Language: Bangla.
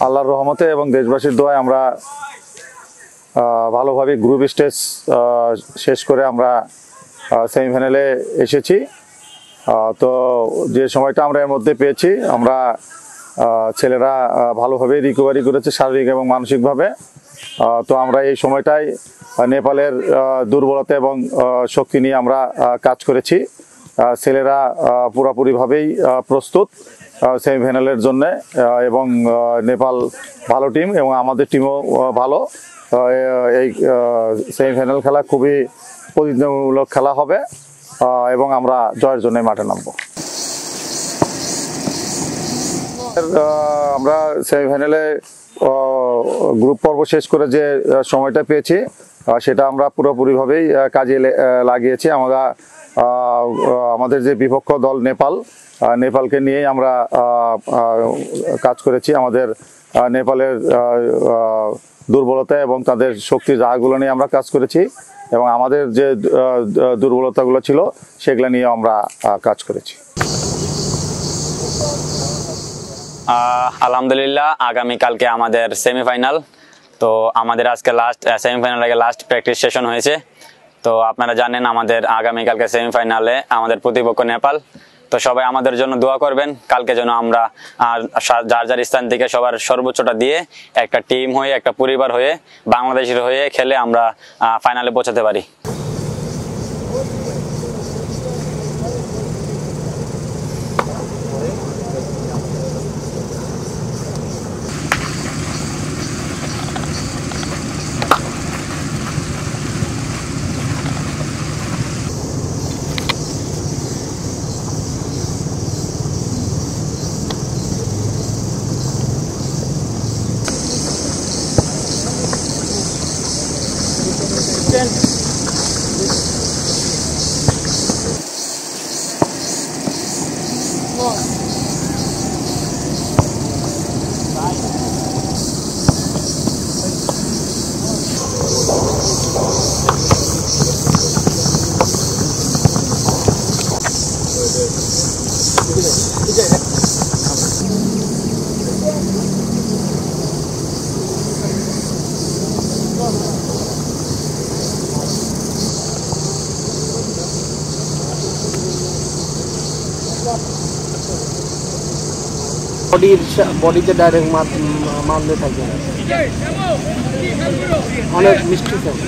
আল্লাহর রহমতে এবং দেশবাসীর দোয়ায় আমরা ভালোভাবে গ্রুপ স্টেজ শেষ করে আমরা সেমিফাইনালে এসেছি। তো যে সময়টা আমরা এর মধ্যে পেয়েছি, আমরা ছেলেরা ভালোভাবে রিকভারি করেছে শারীরিক এবং মানসিকভাবে। তো আমরা এই সময়টায় নেপালের দুর্বলতা এবং শক্তি নিয়ে আমরা কাজ করেছি। ছেলেরা পুরোপুরিভাবেই প্রস্তুত সেমিফাইনালের জন্যে, এবং নেপাল ভালো টিম এবং আমাদের টিমও ভালো। এই সেমিফাইনাল খেলা খুবই প্রতিযোগিতামূলক খেলা হবে এবং আমরা জয়ের জন্য মাঠে নামবো। আমরা সেমিফাইনালে গ্রুপ পর্ব শেষ করে যে সময়টা পেয়েছি সেটা আমরা পুরোপুরিভাবেই কাজে লাগিয়েছি। আমাদের যে বিপক্ষ দল নেপালকে নিয়েই আমরা কাজ করেছি। আমাদের নেপালের দুর্বলতা এবং তাদের শক্তির জায়গাগুলো নিয়ে আমরা কাজ করেছি, এবং আমাদের যে দুর্বলতাগুলো ছিল সেগুলো নিয়ে আমরা কাজ করেছি। আলহামদুলিল্লাহ, আগামীকালকে আমাদের সেমিফাইনাল। তো আমাদের আজকে সেমিফাইনাল আগে লাস্ট প্র্যাকটিস সেশন হয়েছে। তো আপনারা জানেন আমাদের আগামীকালকে সেমিফাইনালে আমাদের প্রতিপক্ষ নেপাল। তো সবাই আমাদের জন্য দোয়া করবেন, কালকে যেন আমরা যার যার স্থান থেকে সবার সর্বোচ্চটা দিয়ে একটা টিম হয়ে, একটা পরিবার হয়ে, বাংলাদেশের হয়ে খেলে আমরা ফাইনালে পৌঁছাতে পারি। বডিতে ডাইরেক্ট মারলে থাকবে না, অনেক মিষ্টি থাকে।